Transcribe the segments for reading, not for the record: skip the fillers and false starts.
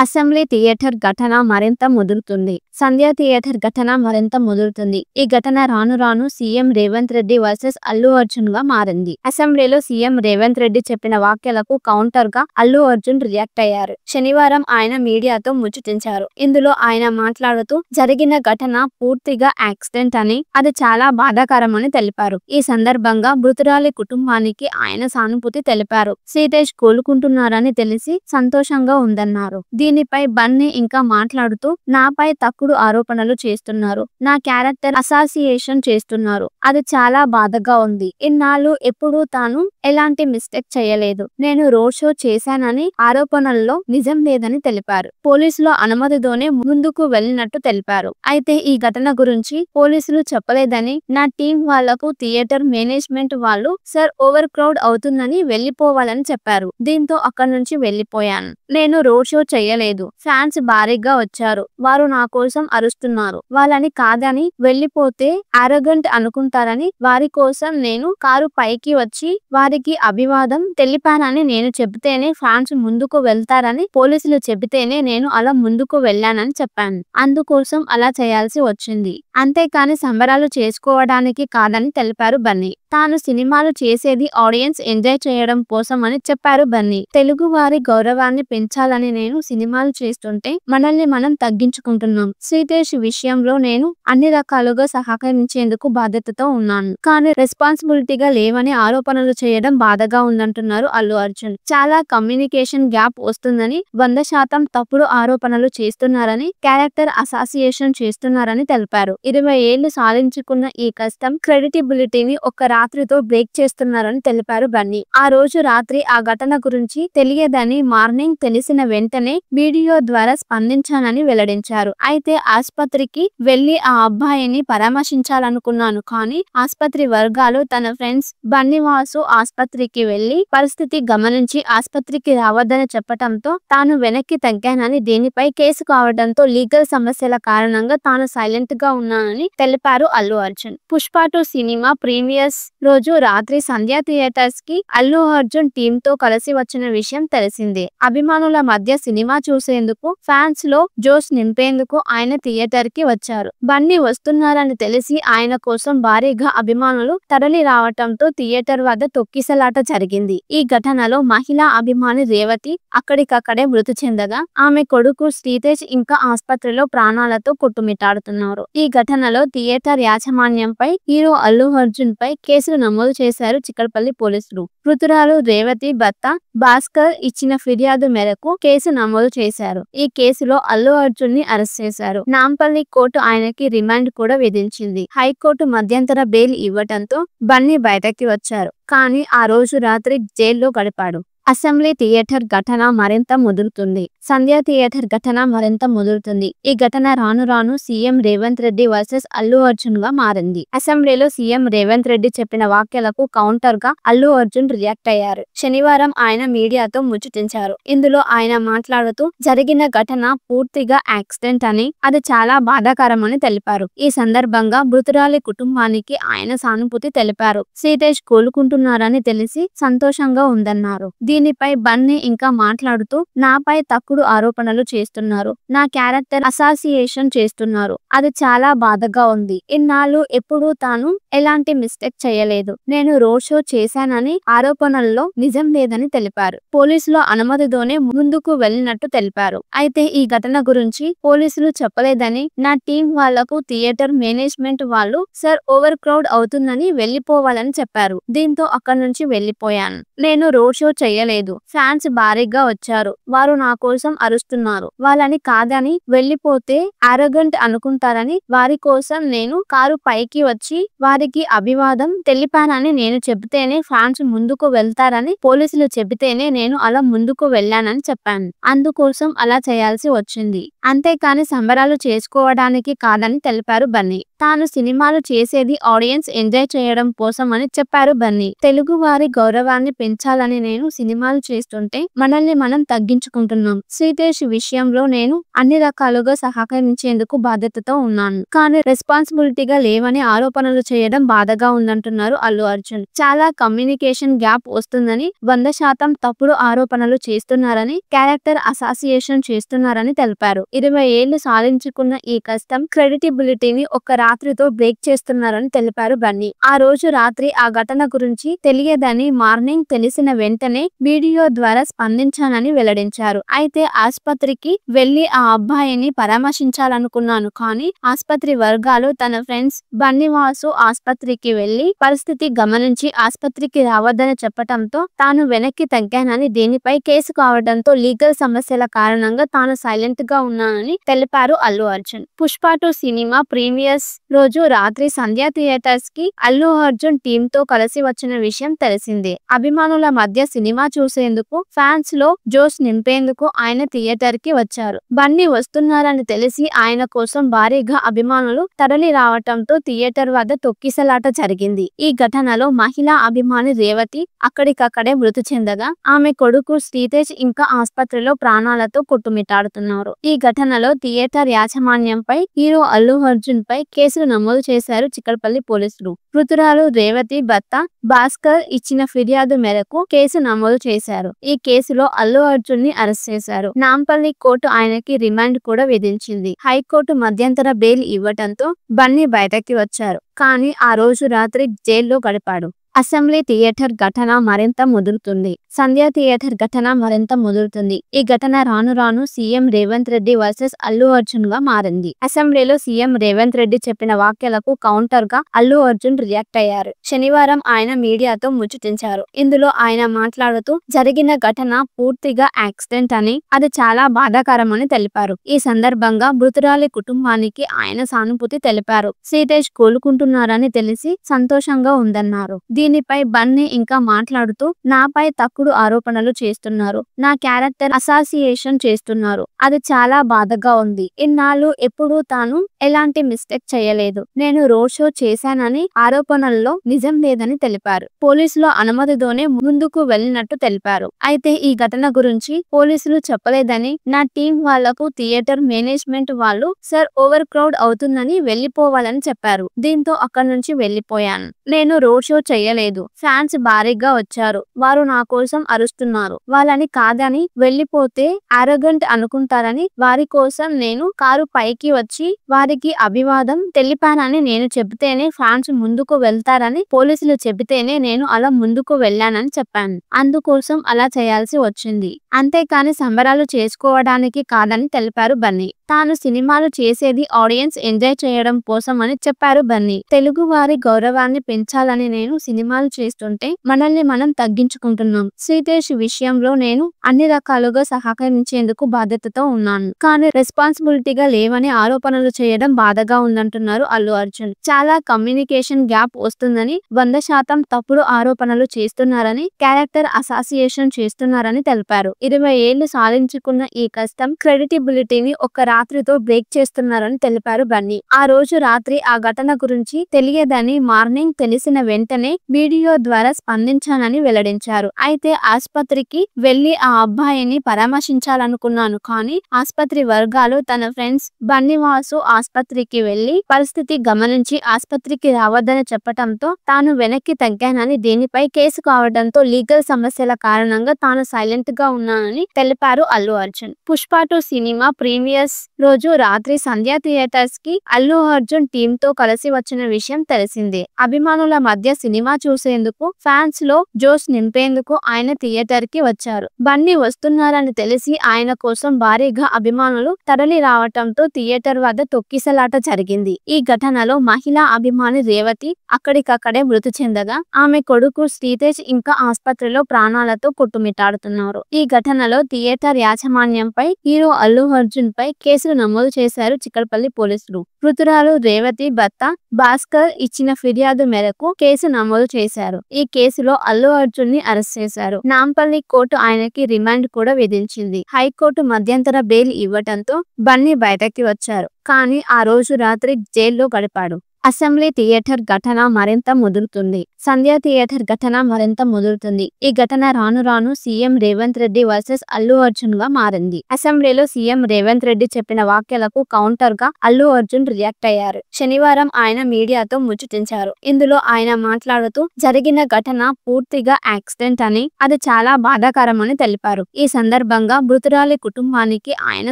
Assembly theatre ఘటన మరింత ముదురుతుంది. సంధ్య theatre ఘటన మరింత ముదురుతుంది. ఈ ఘటన రాను రాను సీఎం రేవంత్ రెడ్డి వర్సెస్ అల్లు అర్జున్ గా మారింది. అసెంబ్లీలో సీఎం రేవంత్ రెడ్డి చెప్పిన వ్యాఖ్యలకు కౌంటర్ గా అల్లు అర్జున్ రియాక్ట్ అయ్యారు. శనివారం ఆయన మీడియాతో ముచ్చటించారు. ఇందులో ఆయన మాట్లాడుతూ జరిగిన ఘటన పూర్తిగా యాక్సిడెంట్ అని, అది చాలా బాధాకరమని తెలిపారు. ఈ సందర్భంగా మృతురాలి కుటుంబానికి ఆయన సానుభూతి తెలిపారు. శ్రీతేజ్ కోలుకుంటున్నారని తెలిసి సంతోషంగా ఉందన్నారు. దీనిపై బన్నీ ఇంకా మాట్లాడుతూ నాపై తప్పుడు ఆరోపణలు చేస్తున్నారు, నా క్యారెక్టర్ అసాసియేషన్ చేస్తున్నారు, అది చాలా బాధగా ఉంది. ఇన్నాళ్ళు ఎప్పుడూ తాను ఎలాంటి మిస్టేక్ చేయలేదు, నేను రోడ్ షో చేశానని ఆరోపణల్లో నిజం లేదని తెలిపారు. పోలీసుల అనుమతితోనే ముందుకు వెళ్ళినట్టు తెలిపారు. అయితే ఈ ఘటన గురించి పోలీసులు చెప్పలేదని, నా టీం వాళ్లకు థియేటర్ మేనేజ్మెంట్ వాళ్ళు సార్ ఓవర్ క్రౌడ్ అవుతుందని వెళ్లిపోవాలని చెప్పారు. దీంతో అక్కడి నుంచి వెళ్లిపోయాను. నేను రోడ్ షో చేయలేదు, ఫ్యాన్స్ భారీగా వచ్చారు, వారు నా కోసం అరుస్తున్నారు, వాళ్ళని కాదని వెళ్లిపోతే అరోగెంట్ అనుకుంటారని వారి కోసం నేను కారు పైకి వచ్చి వారికి అభివాదం తెలిపానని నేను చెబితేనే ఫ్యాన్స్ ముందుకు వెళ్తారని పోలీసులు చెబితేనే నేను అలా ముందుకు వెళ్ళానని చెప్పాను. అందుకోసం అలా చేయాల్సి వచ్చింది, అంతేకాని సంబరాలు చేసుకోవడానికి కాదని తెలిపారు బన్నీ. తాను సినిమాలు చేసేది ఆడియన్స్ ఎంజాయ్ చేయడం కోసం అని చెప్పారు బన్నీ. తెలుగు వారి గౌరవాన్ని పెంచాలని నేను సినిమాలు చేస్తుంటే మనల్ని మనం తగ్గించుకుంటున్నాం. శ్రీతేజ్ విషయంలో నేను అన్ని రకాలుగా సహకరించేందుకు బాధ్యతతో ఉన్నాను, కానీ రెస్పాన్సిబిలిటీగా లేవని ఆరోపణలు చేయడం బాధగా ఉందంటున్నారు అల్లు అర్జున్. చాలా కమ్యూనికేషన్ గ్యాప్ వస్తుందని, 100% తప్పుడు ఆరోపణలు చేస్తున్నారని, క్యారెక్టర్ అసాసియేషన్ చేస్తున్నారని తెలిపారు. 20 ఏళ్లు సాధించుకున్న ఈ కష్టం క్రెడిటబిలిటీని ఒక్క రాత్రితో బ్రేక్ చేస్తున్నారని తెలిపారు బన్నీ. ఆ రోజు రాత్రి ఆ ఘటన గురించి తెలియదని, మార్నింగ్ తెలిసిన వెంటనే వీడియో ద్వారా స్పందించానని వెల్లడించారు. అయితే ఆస్పత్రికి వెళ్లి ఆ అబ్బాయిని పరామర్శించాలనుకున్నాను, కానీ ఆస్పత్రి వర్గాలు తన ఫ్రెండ్స్ బన్నీవాసు ఆస్పత్రికి వెళ్లి పరిస్థితి గమనించి ఆస్పత్రికి రావద్దని చెప్పడంతో తాను వెనక్కి తగ్గానని, దీనిపై కేసు కావడంతో లీగల్ సమస్యల కారణంగా తాను సైలెంట్ గా ఉన్నానని తెలిపారు అల్లు అర్జున్. పుష్ప 2 సినిమా ప్రీమియర్స్ రోజు రాత్రి సంధ్య థియేటర్స్ కి అల్లు అర్జున్ టీమ్ తో కలిసి వచ్చిన విషయం తెలిసిందే. అభిమానుల మధ్య సినిమా చూసేందుకు, ఫ్యాన్స్ లో జోష్ నింపేందుకు ఆయన థియేటర్ కి వచ్చారు. బన్నీ వస్తున్నారని తెలిసి ఆయన కోసం భారీగా అభిమానులు తరలి రావటంతో థియేటర్ వద్ద తొక్కిసలాట జరిగింది. ఈ ఘటనలో మహిళా అభిమాని రేవతి అక్కడికక్కడే మృతి చెందగా, ఆమె కొడుకు శ్రీతేజ్ ఇంకా ఆస్పత్రిలో ప్రాణాలతో కొట్టుమిట్టాడుతున్నారు. ఈ ఘటనలో థియేటర్ యాజమాన్యంపై, హీరో అల్లు అర్జున్ పై కేసులు నమోదు చేశారు చిక్కడపల్లి పోలీసులు. మృతురాలు రేవతి భర్త భాస్కర్ ఇచ్చిన ఫిర్యాదు మేరకు కేసు నమోదు చేశారు. ఈ కేసులో అల్లు అర్జున్ ని అరెస్ట్ చేశారు. నాంపల్లి కోర్టు ఆయనకి రిమాండ్ కూడా విధించింది. హైకోర్టు మధ్యంతర బెయిల్ ఇవ్వటంతో బన్నీ బయటకి వచ్చారు, కానీ ఆ రోజు రాత్రి జైల్లో గడిపాడు. అసెంబ్లీ థియేటర్ ఘటన మరింత ముదురుతుంది. సంధ్య థియేటర్ ఘటన మరింత ముదురుతుంది. ఈ ఘటన రాను రాను సీఎం రేవంత్ రెడ్డి వర్సెస్ అల్లు అర్జున్ గా మారింది. అసెంబ్లీలో సీఎం రేవంత్ రెడ్డి చెప్పిన వ్యాఖ్యలకు కౌంటర్ గా అల్లు అర్జున్ రియాక్ట్ అయ్యారు. శనివారం ఆయన మీడియాతో ముచ్చటించారు. ఇందులో ఆయన మాట్లాడుతూ జరిగిన ఘటన పూర్తిగా యాక్సిడెంట్ అని, అది చాలా బాధాకరమని తెలిపారు. ఈ సందర్భంగా మృతురాలి కుటుంబానికి ఆయన సానుభూతి తెలిపారు. శ్రీతేజ్ కోలుకుంటున్నారని తెలిసి సంతోషంగా ఉందన్నారు. దీనిపై బన్నీ ఇంకా మాట్లాడుతూ నాపై తప్పుడు ఆరోపణలు చేస్తున్నారు, నా క్యారెక్టర్ అసాసియేషన్ చేస్తున్నారు, అది చాలా బాధగా ఉంది. ఇన్నాళ్ళు ఎప్పుడూ తాను ఎలాంటి మిస్టేక్ చేయలేదు, నేను రోడ్ షో చేశానని ఆరోపణల్లో నిజం లేదని తెలిపారు. పోలీసుల అనుమతితోనే ముందుకు వెళ్ళినట్టు తెలిపారు. అయితే ఈ ఘటన గురించి పోలీసులు చెప్పలేదని, నా టీం వాళ్లకు థియేటర్ మేనేజ్మెంట్ వాళ్ళు సార్ ఓవర్ క్రౌడ్ అవుతుందని వెళ్లిపోవాలని చెప్పారు. దీంతో అక్కడి నుంచి వెళ్లిపోయాను. నేను రోడ్ షో చేయలేదు, ఫ్యాన్స్ భారీగా వచ్చారు, వారు నా కోసం అరుస్తున్నారు, వాళ్ళని కాదని వెళ్లిపోతే అరోగెంట్ అనుకుంటారని వారి కోసం నేను కారు పైకి వచ్చి వారికి అభివాదం తెలిపానని నేను చెబితేనే ఫ్యాన్స్ ముందుకు వెళ్తారని పోలీసులు చెబితేనే నేను అలా ముందుకు వెళ్ళానని చెప్పాను. అందుకోసం అలా చేయాల్సి వచ్చింది, అంతేకాని సంబరాలు చేసుకోవడానికి కాదని తెలిపారు బన్నీ. తాను సినిమాలు చేసేది ఆడియన్స్ ఎంజాయ్ చేయడం కోసం అని చెప్పారు బన్నీ. తెలుగు వారి గౌరవాన్ని పెంచాలని నేను సినిమా సినిమాలు చేస్తుంటే మనల్ని మనం తగ్గించుకుంటున్నాం. శ్రీతేజ్ విషయంలో నేను అన్ని రకాలుగా సహకరించేందుకు బాధ్యతతో ఉన్నాను. కానీ రెస్పాన్సిబిలిటీగా లేవని ఆరోపణలు చేయడం బాధగా ఉందంటున్నారు అల్లు అర్జున్. చాలా కమ్యూనికేషన్ గ్యాప్ వస్తుందని, 100% తప్పుడు ఆరోపణలు చేస్తున్నారని, క్యారెక్టర్ అసాసియేషన్ చేస్తున్నారని తెలిపారు. 20 ఏళ్లు సాధించుకున్న ఈ కష్టం క్రెడిటిబిలిటీని ఒక్క రాత్రితో బ్రేక్ చేస్తున్నారని తెలిపారు బన్నీ. ఆ రోజు రాత్రి ఆ ఘటన గురించి తెలియదని మార్నింగ్ తెలిసిన వెంటనే వీడియో ద్వారా స్పందించానని వెల్లడించారు. అయితే ఆస్పత్రికి వెళ్లి ఆ అబ్బాయిని పరామర్శించాలనుకున్నాను. కానీ ఆస్పత్రి వర్గాలు తన ఫ్రెండ్స్ బన్నీవాసు ఆస్పత్రికి వెళ్లి పరిస్థితి గమనించి ఆస్పత్రికి రావద్దని చెప్పడంతో తాను వెనక్కి తగ్గానని, దీనిపై కేసు కావడంతో లీగల్ సమస్యల కారణంగా తాను సైలెంట్ గా ఉన్నానని తెలిపారు అల్లు అర్జున్. పుష్ప 2 సినిమా ప్రీమియర్స్ రోజు రాత్రి సంధ్య థియేటర్స్ కి అల్లు అర్జున్ టీమ్ తో కలిసి వచ్చిన విషయం తెలిసిందే. అభిమానుల మధ్య సినిమా చూసేందుకు, ఫ్యాన్స్ లో జోష్ నింపేందుకు ఆయన థియేటర్ కి వచ్చారు. బన్నీ వస్తున్నారని తెలిసి ఆయన కోసం భారీగా అభిమానులు తరలి రావటంతో థియేటర్ వద్ద తొక్కిసలాట జరిగింది. ఈ ఘటనలో మహిళా అభిమాని రేవతి అక్కడికక్కడే మృతి చెందగా, ఆమె కొడుకు శ్రీతేజ్ ఇంకా ఆస్పత్రిలో ప్రాణాలతో కొట్టుమిట్టాడుతున్నారు. ఈ ఘటనలో థియేటర్ యాజమాన్యంపై, హీరో అల్లు అర్జున్ పై కేసులు నమోదు చేశారు చిక్కడపల్లి పోలీసులు. మృతురాలు రేవతి భర్త భాస్కర్ ఇచ్చిన ఫిర్యాదు మేరకు కేసు నమోదు చేశారు. ఈ కేసులో అల్లు అర్జున్ ని అరెస్ట్ చేశారు. నాంపల్లి కోర్టు ఆయనకి రిమాండ్ కూడా విధించింది. హైకోర్టు మధ్యంతర బెయిల్ ఇవ్వటంతో బన్నీ బయటకి వచ్చారు. కానీ ఆ రోజు రాత్రి జైల్లో గడిపాడు. అసెంబ్లీ థియేటర్ ఘటన మరింత ముదురుతుంది. సంధ్య థియేటర్ ఘటన మరింత ముదురుతుంది. ఈ ఘటన రాను రాను సీఎం రేవంత్ రెడ్డి వర్సెస్ అల్లు అర్జున్ గా మారింది. అసెంబ్లీలో సీఎం రేవంత్ రెడ్డి చెప్పిన వ్యాఖ్యలకు కౌంటర్ గా అల్లు అర్జున్ రియాక్ట్ అయ్యారు. శనివారం ఆయన మీడియాతో ముచ్చటించారు. ఇందులో ఆయన మాట్లాడుతూ జరిగిన ఘటన పూర్తిగా యాక్సిడెంట్ అని, అది చాలా బాధాకరమని తెలిపారు. ఈ సందర్భంగా మృతురాలి కుటుంబానికి ఆయన సానుభూతి తెలిపారు. శ్రీతేజ్ కోలుకుంటున్నారని తెలిసి సంతోషంగా ఉందన్నారు. దీనిపై బన్నీ ఇంకా మాట్లాడుతూ, నాపై తప్పుడు ఆరోపణలు చేస్తున్నారు, నా క్యారెక్టర్ అసాసియేషన్ చేస్తున్నారు, అది చాలా బాధగా ఉంది. ఇన్నాళ్ళు ఎప్పుడూ తాను ఎలాంటి మిస్టేక్ చేయలేదు. నేను రోడ్ షో చేశానని ఆరోపణల్లో నిజం లేదని తెలిపారు. పోలీసుల అనుమతితోనే ముందుకు వెళ్లినట్టు తెలిపారు. అయితే ఈ ఘటన గురించి పోలీసులు చెప్పలేదని, నా టీం వాళ్లకు థియేటర్ మేనేజ్మెంట్ వాళ్ళు సార్ ఓవర్ క్రౌడ్ అవుతుందని వెళ్లిపోవాలని చెప్పారు. దీంతో అక్కడి నుంచి వెళ్లిపోయాను. నేను రోడ్ షో చేయలేదు. ఫ్యాన్స్ భారీగా వచ్చారు. వారు నా కోసం అరుస్తున్నారు. వాళ్ళని కాదని వెళ్లిపోతే అరోగెంట్ అనుకుంటారని వారి కోసం నేను కారు పైకి వచ్చి వారికి అభివాదం తెలిపానని నేను చెబితేనే ఫ్యాన్స్ ముందుకు వెళ్తారని పోలీసులు చెబితేనే నేను అలా ముందుకు వెళ్ళానని చెప్పాను. అందుకోసం అలా చేయాల్సి వచ్చింది. అంతేకాని సంబరాలు చేసుకోవడానికి కాదని తెలిపారు బన్నీ. తాను సినిమాలు చేసేది ఆడియన్స్ ఎంజాయ్ చేయడం కోసం అని చెప్పారు బన్నీ. తెలుగు వారి గౌరవాన్ని పెంచాలని నేను సినిమాలు చేస్తుంటే మనల్ని మనం తగ్గించుకుంటున్నాం. శ్రీతేజ్ విషయంలో నేను అన్ని రకాలుగా సహకరించేందుకు బాధ్యతతో ఉన్నాను. కానీ రెస్పాన్సిబిలిటీగా లేవని ఆరోపణలు చేయడం బాధగా ఉందంటున్నారు అల్లు అర్జున్. చాలా కమ్యూనికేషన్ గ్యాప్ వస్తుందని, 100% తప్పుడు ఆరోపణలు చేస్తున్నారని, క్యారెక్టర్ అసాసియేషన్ చేస్తున్నారని తెలిపారు. 20 ఏళ్లు సాధించుకున్న ఈ కష్టం క్రెడిటిబిలిటీని ఒక్క రాత్రితో బ్రేక్ చేస్తున్నారని తెలిపారు బన్నీ. ఆ రోజు రాత్రి ఆ ఘటన గురించి తెలియదని మార్నింగ్ తెలిసిన వెంటనే వీడియో ద్వారా స్పందించానని వెల్లడించారు. అయితే ఆస్పత్రికి వెళ్లి ఆ అబ్బాయిని పరామర్శించాలనుకున్నాను. కానీ ఆస్పత్రి వర్గాలు తన ఫ్రెండ్స్ బన్నీవాసు ఆస్పత్రికి వెళ్లి పరిస్థితి గమనించి ఆస్పత్రికి రావద్దని చెప్పడంతో తాను వెనక్కి తగ్గానని, దీనిపై కేసు కావడంతో లీగల్ సమస్యల కారణంగా తాను సైలెంట్ గా ఉన్నానని తెలిపారు అల్లు అర్జున్. పుష్ప 2 సినిమా ప్రీమియర్స్ రోజు రాత్రి సంధ్య థియేటర్స్ కి అల్లు అర్జున్ టీమ్ తో కలిసి వచ్చిన విషయం తెలిసిందే. అభిమానుల మధ్య సినిమా చూసేందుకు, ఫ్యాన్స్ లో జోష్ నింపేందుకు ఆయన థియేటర్ కి వచ్చారు. బన్నీ వస్తున్నారని తెలిసి ఆయన కోసం భారీగా అభిమానులు తరలి రావటంతో థియేటర్ వద్ద తొక్కిసలాట జరిగింది. ఈ ఘటనలో మహిళా అభిమాని రేవతి అక్కడికక్కడే మృతి చెందగా, ఆమె కొడుకు శ్రీతేజ్ ఇంకా ఆస్పత్రిలో ప్రాణాలతో కొట్టుమిట్టాడుతున్నారు. ఈ ఘటనలో థియేటర్ యాజమాన్యంపై, హీరో అల్లు అర్జున్ పై కేసులు నమోదు చేశారు చిక్కడపల్లి పోలీసులు. మృతురాలు రేవతి భర్త భాస్కర్ ఇచ్చిన ఫిర్యాదు మేరకు కేసు నమోదు చేశారు. ఈ కేసులో అల్లు అర్జున్ ని అరెస్ట్ చేశారు. నాంపల్లి కోర్టు ఆయనకి రిమాండ్ కూడా విధించింది. హైకోర్టు మధ్యంతర బెయిల్ ఇవ్వటంతో బన్నీ బయటకి వచ్చారు. కానీ ఆ రోజు రాత్రి జైల్లో గడిపాడు. అసెంబ్లీ థియేటర్ ఘటన మరింత ముదురుతుంది. సంధ్య థియేటర్ ఘటన మరింత ముదురుతుంది. ఈ ఘటన రాను రాను సీఎం రేవంత్ రెడ్డి వర్సెస్ అల్లు అర్జున్ గా మారింది. అసెంబ్లీలో సీఎం రేవంత్ రెడ్డి చెప్పిన వ్యాఖ్యలకు కౌంటర్ గా అల్లు అర్జున్ రియాక్ట్ అయ్యారు. శనివారం ఆయన మీడియాతో ముచ్చటించారు. ఇందులో ఆయన మాట్లాడుతూ జరిగిన ఘటన పూర్తిగా యాక్సిడెంట్ అని, అది చాలా బాధాకరమని తెలిపారు. ఈ సందర్భంగా మృతురాలి కుటుంబానికి ఆయన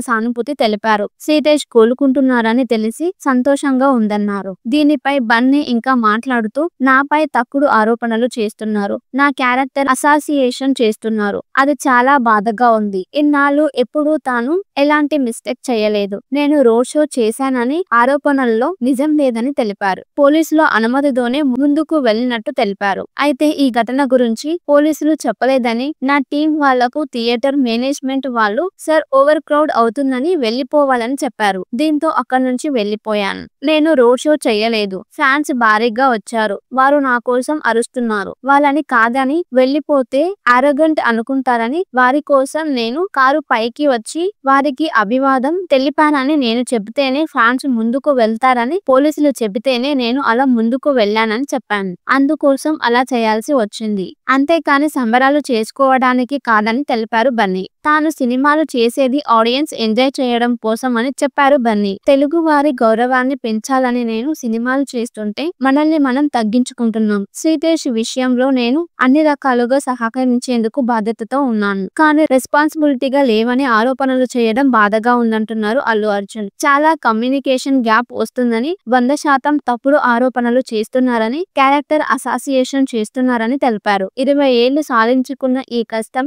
సానుభూతి తెలిపారు. సీతేష్ కోలుకుంటున్నారని తెలిసి సంతోషంగా ఉందన్నారు. దీనిపై బన్నీ ఇంకా మాట్లాడుతూ నాపై తప్పుడు ఆరోపణలు చేస్తున్నారు, నా క్యారెక్టర్ అసాసియేషన్ చేస్తున్నారు, అది చాలా బాధగా ఉంది. ఇన్నాళ్ళు ఎప్పుడూ తాను ఎలాంటి మిస్టేక్ చేయలేదు, నేను రోడ్ షో చేశానని ఆరోపణల్లో నిజం లేదని తెలిపారు. పోలీసుల అనుమతితోనే ముందుకు వెళ్ళినట్టు తెలిపారు. అయితే ఈ ఘటన గురించి పోలీసులు చెప్పలేదని, నా టీం వాళ్లకు థియేటర్ మేనేజ్మెంట్ వాళ్ళు సార్ ఓవర్ క్రౌడ్ అవుతుందని వెళ్లిపోవాలని చెప్పారు. దీంతో అక్కడి నుంచి వెళ్లిపోయాను. నేను రోడ్ షో చేయలేదు, ఫ్యాన్స్ భారీగా వచ్చారు, వారు నా కోసం అరుస్తున్నారు, వాళ్ళని కాదని వెళ్లిపోతే అరోగెంట్ అనుకుంటారని వారి కోసం నేను కారు పైకి వచ్చి వారికి అభివాదం తెలిపానని నేను చెబితేనే ఫ్యాన్స్ ముందుకు వెళ్తారని పోలీసులు చెబితేనే నేను అలా ముందుకు వెళ్ళానని చెప్పాను. అందుకోసం అలా చేయాల్సి వచ్చింది, అంతేకాని సంబరాలు చేసుకోవడానికి కాదని తెలిపారు బన్నీ. తాను సినిమాలు చేసేది ఆడియన్స్ ఎంజాయ్ చేయడం కోసం అని చెప్పారు బన్నీ. తెలుగు వారి గౌరవాన్ని పెంచాలని నేను సినిమాలు చేస్తుంటే మనల్ని మనం తగ్గించుకుంటున్నాం. సీతేష్ విషయంలో నేను అన్ని రకాలుగా సహకరించేందుకు బాధ్యతతో ఉన్నాను, కానీ రెస్పాన్సిబిలిటీగా లేవని ఆరోపణలు చేయడం బాధగా ఉందంటున్నారు అల్లు అర్జున్. చాలా కమ్యూనికేషన్ గ్యాప్ వస్తుందని, 100% తప్పుడు ఆరోపణలు చేస్తున్నారని, క్యారెక్టర్ అసాసియేషన్ చేస్తున్నారని తెలిపారు. 20 ఏళ్లు సాధించుకున్న ఈ కష్టం